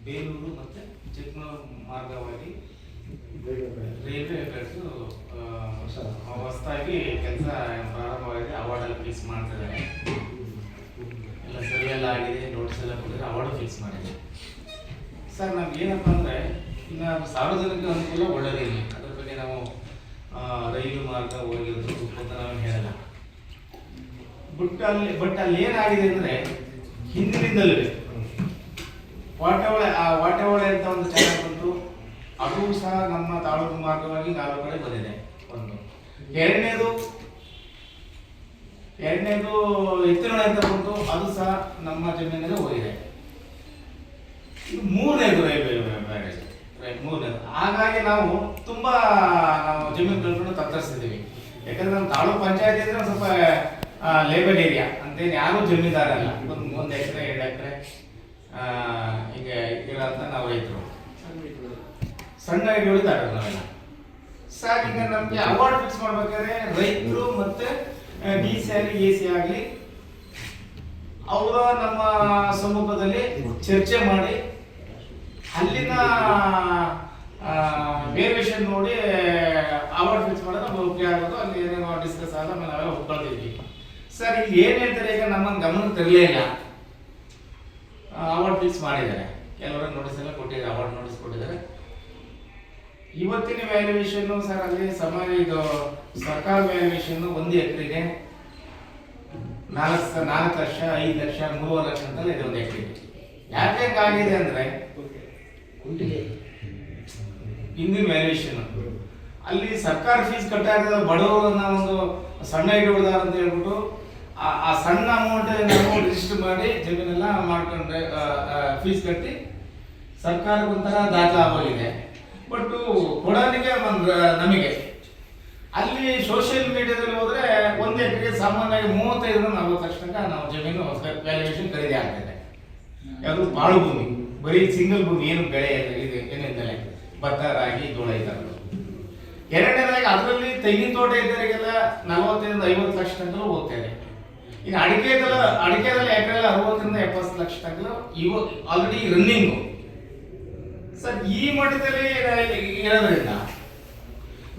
ಬೇಲೂರು ಮತ್ತು ಚಿಕ್ಕಮಗಳೂರು ಮಾರ್ಗವಾಗಿ ರೈಲ್ವೆ ಕಟ್ಸು ಹೊಸದಾಗಿ ಕೆಲಸ ಪ್ರಾರಂಭವಾಗಿದೆ. ಅವಾರ್ಡೆಲ್ಲ ಫಿಕ್ಸ್ ಮಾಡ್ತಿದ್ದಾರೆ. ಎಲ್ಲ ಸರಿಯೆಲ್ಲ ಆಗಿದೆ, ನೋಟ್ಸ್ ಎಲ್ಲ ಕೊಟ್ಟಿದ್ರೆ ಅವಾರ್ಡು ಫಿಕ್ಸ್ ಮಾಡಿದೆ. ಸರ್ ನಮ್ಗೆ ಏನಪ್ಪ ಅಂದರೆ ಇನ್ನು ಸಾರ್ವಜನಿಕ ಅನುಕೂಲ ಒಳ್ಳೆಯದಿಲ್ಲ. ಅದ್ರ ಬಗ್ಗೆ ನಾವು ರೈಲು ಮಾರ್ಗ ಹೋಗಿರೋದು ಅಂತ ನಾವು ಹೇಳಲ್ಲ. ಬಟ್ ಅಲ್ಲಿ ಏನಾಗಿದೆ ಅಂದರೆ ಹಿಂದಿನಿಂದಲೂ ವಾಟೆವಳೆ ಅಂತ ಒಂದು ಚಾನಲ್ ಬಂತು. ಅದು ಸಹ ನಮ್ಮ ತಾಲೂಕು ಮಾರ್ಗವಾಗಿ 4 ಕಡೆ ಬಂದಿದೆ. ಒಂದು ಎರಡನೇದು ಎತ್ತಿನೊಳೆ ಅಂತ ಬಂತು. ಅದು ಸಹ ನಮ್ಮ ಜಮೀನಿಗೆ ಹೋಗಿದೆ. ಇದು ಮೂರನೇದು ಮೂರನೇದು. ಹಾಗಾಗಿ ನಾವು ತುಂಬಾ ಜಮೀನು ಕಳ್ಕೊಂಡು ತತ್ತರಿಸ್ತಿದ್ದೀವಿ. ಯಾಕಂದ್ರೆ ನಮ್ಮ ತಾಲೂಕು ಪಂಚಾಯತಿ ಅಂದ್ರೆ ಒಂದು ಸ್ವಲ್ಪ ಲೇಬರ್ ಏರಿಯಾ ಅಂತೇನು ಯಾರು ಜಮೀನ್ದಾರಲ್ಲ. ಒಂದು 1 ಎಕರೆ 2 ಎಕರೆ ಹೀಗೆ ಇರೋಂಥ ನಾವು ರೈತರು, ಸಣ್ಣ ಹಿಡಿದಾರ ನಾವೆಲ್ಲ. ಸರ್ ಈಗ ನಮಗೆ ಅವಾರ್ಡ್ ಫಿಕ್ಸ್ ಮಾಡ್ಬೇಕಾದ್ರೆ ರೈತರು ಮತ್ತೆ DC ಆಗಲಿ AC ಆಗಲಿ ಅವರ ನಮ್ಮ ಸಮ್ಮುಖದಲ್ಲಿ ಚರ್ಚೆ ಮಾಡಿ ಅಲ್ಲಿನ ವೇರಿಯೇಷನ್ ನೋಡಿ ಅವಾರ್ಡ್ ಫಿಕ್ಸ್ ಮಾಡೋದು ನಮ್ಗೆ ಉಪಯೋಗ ಆಗೋದು. ಅಲ್ಲಿ ಏನೇನೋ ಡಿಸ್ಕಸ್ ಆದ ಆಮೇಲೆ ನಾವೇ ಒಪ್ಕೊಳ್ತಿದ್ವಿ. ಸರ್ ಇಲ್ಲಿ ಏನು ಹೇಳ್ತಾರೆ, ಈಗ ನಮ್ಮ ಗಮನಕ್ಕೆ ತರಲೇ ಇಲ್ಲ. ಅವಾರ್ಡ್ ಫಿಕ್ಸ್ ಮಾಡಿದ್ದಾರೆ, ಕೆಲವರು ನೋಟಿಸ್ ಎಲ್ಲ ಕೊಟ್ಟಿದ್ದಾರೆ, ಅವಾರ್ಡ್ ನೋಟಿಸ್ ಕೊಟ್ಟಿದ್ದಾರೆ. ಇವತ್ತಿನ ವ್ಯಾಲ್ಯೂಯೇಷನ್ ಸರ್ ಅಲ್ಲಿ ಸಮಾಜ ಇದು ಸರ್ಕಾರ ವ್ಯಾಲ್ಯೂಯೇಷನ್ 1 ಎಕರೆಗೆ 4 ಲಕ್ಷ 5 ಲಕ್ಷ 3 ಲಕ್ಷ ಅಂತಲೇ ಇದೆ 1 ಎಕರೆಗೆ. ಯಾಕೆ ಆಗಿದೆ ಅಂದ್ರೆ ಹಿಂದಿನ ವ್ಯಾಲ್ಯೂಯೇಷನ್ ಅಲ್ಲಿ ಸರ್ಕಾರ ಫೀಸ್ ಕಟ್ಟಾಗ ಬಡವರನ್ನ ಒಂದು ಸಣ್ಣ ಹಿಡಿದಾರ ಅಂತ ಹೇಳ್ಬಿಟ್ಟು ಆ ಸಣ್ಣ ಅಮೌಂಟ್ ನಾವು ರಿಜಿಸ್ಟರ್ ಮಾಡಿ ಜಮೀನೆಲ್ಲ ಮಾಡ್ಕೊಂಡ್ರೆ ಫೀಸ್ ಕಟ್ಟಿ ಸರ್ಕಾರಕ್ಕೆ ಒಂಥರ ದಾಖಲೆ ಆಗೋಗಿದೆ. ಬಟ್ ಕೊಡೋನಿಗೆ ನಮಗೆ ಅಲ್ಲಿ ಸೋಷಿಯಲ್ ಮೀಡಿಯಾದಲ್ಲಿ ಹೋದ್ರೆ 1 ಎಕರೆಗೆ ಸಾಮಾನ್ಯವಾಗಿ 35-40 ಲಕ್ಷ ತನಕ ನಾವು ಜಮೀನು ವ್ಯಾಲ್ಯೂಯೇಷನ್ ಖರೀದಿ ಆಗ್ತಿದೆ. ಯಾವುದು ಬಾಳು ಭೂಮಿ, ಬರೀ ಸಿಂಗಲ್ ಭೂಮಿ, ಏನು ಬೆಳೆ ಇದೆ ಏನಿದ್ದಲೆ ಭತ್ತ ರಾಗಿ ಜೋಳ ಇದ್ದಾರೆ. ಎರಡನೇದಾಗಿ ಅದರಲ್ಲಿ ತೆಂಗಿನ ತೋಟ ಇದ್ದವರಿಗೆಲ್ಲ 40-50 ಲಕ್ಷ ತನಕ ಹೋಗ್ತದೆ. ಈಗ ಅಡಿಕೆದಲ್ಲಿ ಎಕರೆಲ್ಲ 60-70 ಲಕ್ಷ ತನಕ ಇವು ಆಲ್ರೆಡಿ ರನ್ನಿಂಗು. ಸರ್ ಈ ಮಟ್ಟದಲ್ಲಿ ಇರೋದ್ರಿಂದ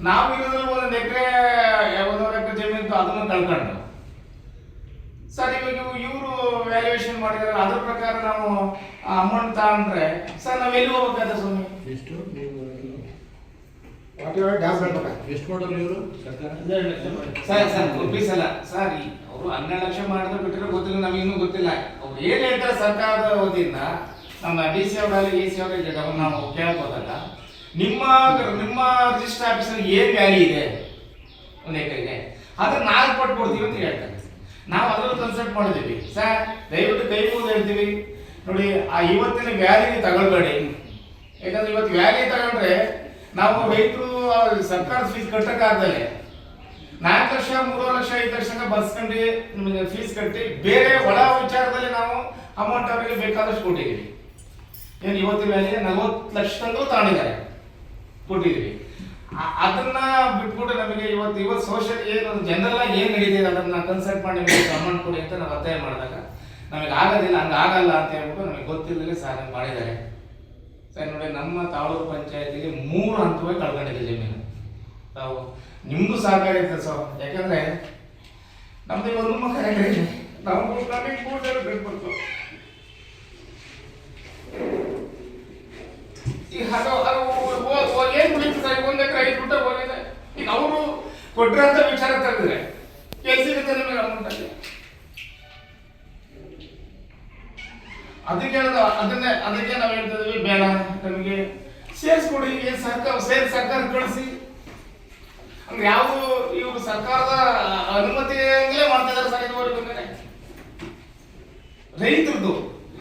ನಾವು ಇರೋದ್ರಲ್ಲಿ 1 ಎಕರೆ 1 ಎಕರೆ ಜಮೀನು ಅದನ್ನು ಕಳ್ಕೊಂಡು ಸರ್ ಇವಾಗ ಇವರು ವ್ಯಾಲ್ಯೂಯೇಷನ್ ಮಾಡಿದ್ರೆ ಅದ್ರ ಪ್ರಕಾರ ನಾವು ಅಮೌಂಟ್ ತಗೊಂಡ್ರೆ ಸರ್ ನಾವು ಎಲ್ಲಿ ಹೋಗ್ಬೇಕಾದ ಸ್ವಾಮಿ? ಎಷ್ಟು ಕೊಟ್ಟರು ಇವರು ಸರ್ ರುಪೀಸ್ ಅಲ್ಲ ಸರ್. ಅವರು 12 ಲಕ್ಷ ಮಾಡಿದ್ರೆ ಬಿಟ್ಟರೆ ಗೊತ್ತಿಲ್ಲ, ನಮಗೆ ಇನ್ನೂ ಗೊತ್ತಿಲ್ಲ. ಅವ್ರು ಏನ್ ಹೇಳ್ತಾರೆ ಸರ್ಕಾರದ ವತಿಯಿಂದ ನಮ್ಮ DC ಅವರಲ್ಲಿ AC ಅವರಿಗೆ ನಾವು ಕೇಳ್ಬೋದಲ್ಲ, ನಿಮ್ಮ ರಿಜಿಸ್ಟರ್ ಆಫೀಸಲ್ಲಿ ಏನ್ ವ್ಯಾಲ್ಯೂ ಇದೆ 1 ಎಕರೆಗೆ ಅದನ್ನ 4 ಪಟ್ಟು ಕೊಡ್ತೀವಿ ಅಂತ ಹೇಳ್ತಾರೆ. ನಾವು ಅದ್ರಲ್ಲಿ ಕನ್ಸಲ್ಟ್ ಮಾಡಿದ್ದೀವಿ. ಸರ್ ದಯವಿಟ್ಟು ಕೈ ಮುಗಿದು ಹೇಳ್ತೀವಿ ನೋಡಿ, ಆ ಇವತ್ತಿನ ವ್ಯಾಲ್ಯೂ ತಗೊಳ್ಬೇಡಿ. ಯಾಕಂದ್ರೆ ಇವತ್ತು ವ್ಯಾಲ್ಯೂ ತಗೊಂಡ್ರೆ ನಾವು ರೈತರು ಸರ್ಕಾರದ ಫೀಸ್ ಕಟ್ಟಕ್ಕಾಗದಲ್ಲೇ 4 ಲಕ್ಷ 3 ಲಕ್ಷ 5 ಲಕ್ಷ ಬರ್ಸ್ಕೊಂಡು ನಿಮಗೆ ಫೀಸ್ ಕಟ್ಟಿ ಬೇರೆ ಒಳ ವಿಚಾರದಲ್ಲಿ ನಾವು ಅಮೌಂಟ್ ಅವರಿಗೆ ಬೇಕಾದಷ್ಟು ಕೊಟ್ಟಿದ್ದೀವಿ. ಏನು ಇವತ್ತಿನ ವ್ಯಾಲ್ಯೂ 40 ಲಕ್ಷ ತನಕ ತಗೊಂಡಿದ್ದಾರೆ, ಕೊಟ್ಟಿದ್ದೀವಿ. ಅದನ್ನ ಬಿಟ್ಬಿಟ್ಟು ನಮಗೆ ಇವತ್ತು ಸೋಷಿಯಲ್ ಏನು ಜನರಲ್ ಆಗಿ ಏನು ನಡೀತಿದೆ ಅದನ್ನ ಕನ್ಸಲ್ಟ್ ಮಾಡಿ ನಿಮಗೆ ಅಮೌಂಟ್ ಕೊಡಿ ಅಂತ ನಾವು ಒತ್ತಾಯ ಮಾಡಿದಾಗ ನಮಗೆ ಆಗೋದಿಲ್ಲ, ಹಂಗೆ ಆಗಲ್ಲ ಅಂತ ಹೇಳ್ಬಿಟ್ಟು ನಮಗೆ ಗೊತ್ತಿಲ್ಲದೆ ಸರ್ ಮಾಡಿದ್ದಾರೆ. ಸರ್ ನೋಡಿ, ನಮ್ಮ ತಾಲೂಕು ಪಂಚಾಯತಿಗೆ 3 ಹಂತವಾಗಿ ಕಳ್ಕೊಂಡಿದೆ ಜಮೀನು. ತಾವು ನಿಮ್ದು ಸಹಕಾರ ಇರ್ತದೆ ಸರ್. ಯಾಕಂದ್ರೆ ನಮ್ದು ಒಂದು ಮಕ್ಕಳ ನಾವು ನಮಗೆ 3 ಜನ ಬೇಕು. ಈಗ ಏನ್ ಉಳಿತು ಸರ್? 1 ಎಕರೆ 5 ಗುಂಟೆ ಹೋಗಿದೆ. ಈಗ ಅವರು ಕೊಟ್ಟಿರೋಂಥ ವಿಚಾರ ತೆಗೆದ್ರೆ ಕೆಲಸ ಇರುತ್ತೆ ನಿಮಗೆ ಅಮೌಂಟ್ ಅಲ್ಲಿ. ಅದಕ್ಕೆ ನಾವು ಹೇಳ್ತಿದ್ವಿ, ಬೇಡ ನಮಗೆ ಸೇರಿಸ್ಕೊಡಿ, ಸರ್ಕಾರ ಕಳಿಸಿ. ಅಂದ್ರೆ ಯಾವುದು ಇವರು ಸರ್ಕಾರದ ಅನುಮತಿಯಲ್ಲೇ ಮಾಡ್ತಾ ಇದ್ದಾರೆ ಸರ್. ಇದುವರೆಗೂ ರೈತರದ್ದು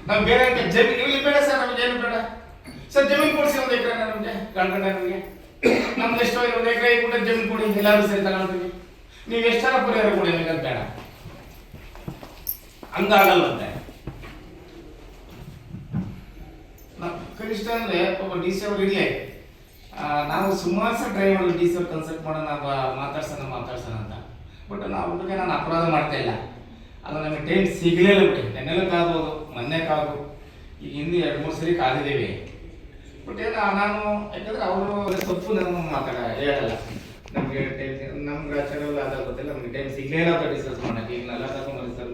ನಾವು ಬೇರೆ ಜಮೀನು ಇಲ್ಲಿ ಬೇಡ ಸರ್, ನಮ್ಗೆ ಏನು ಬೇಡ ಸರ್. ಜಮೀನು ಕೊಡಿಸಿ 1 ಎಕರೆ ನಮಗೆ ಕಳ್ಕೊಂಡ ನಮಗೆ ನಮ್ದು ಎಷ್ಟೋ 1 ಎಕರೆ 5 ಗುಂಟೆ ಜಮೀನು ಕೊಡಿ, ಎಲ್ಲರೂ ಸರಿ ತಗೊಳ್ತೀವಿ. ನೀವು ಎಷ್ಟರ ಪರಿಹಾರ ಕೊಡಿ ನಮಗೆ ಅಂತ ಬೇಡ, ಹಂಗಾಗಲ್ವಂತೆ. ಕನಿಷ್ಠ ಅಂದ್ರೆ ಒಬ್ಬ DC ಅವ್ರು ಇರ್ಲಿ, ನಾವು ಸುಮಾರು ಸಹ ಟ್ರೈ ಮಾಡೋದು DC ಅವ್ರು ಕನ್ಸಲ್ಟ್ ಮಾಡೋಣ, ಮಾತಾಡ್ಸೋಣ ಅಂತ. ಬಟ್ ನಾವು ನಾನು ಅಪರಾಧ ಮಾಡ್ತಾ ಇಲ್ಲ, ಅದು ನಮಗೆ ಟೈಮ್ ಸಿಗಲಿಲ್ಲ ಬಿಡಿ. ನೆನ್ನೆಲ್ಲ ಕಾಗ್ಬೋದು, ಮೊನ್ನೆ ಕಾದು ಈಗ ಹಿಂದೆ 2-3 ಸರಿ ಕಾದಿದ್ದೇವೆ. ಬಟ್ ಏನೋ ನಾನು ಯಾಕಂದ್ರೆ ಅವರು ತಪ್ಪು ನಾನು ಹೇಳಲ್ಲ. ನಮ್ಗೆ ಗ್ರಾಚಾರಲ್ಲ ಅದ ಗೊತ್ತಿಲ್ಲ, ನಮ್ಗೆ ಟೈಮ್ ಸಿಗ್ಲೇ ಇಲ್ಲ ಡಿಸ್ಕಸ್ ಮಾಡಕ್ಕೆ. ಈಗ ನೆಲ್ಲ ತಗೊಂಡ್ಬರ್ರಿ ಸರ್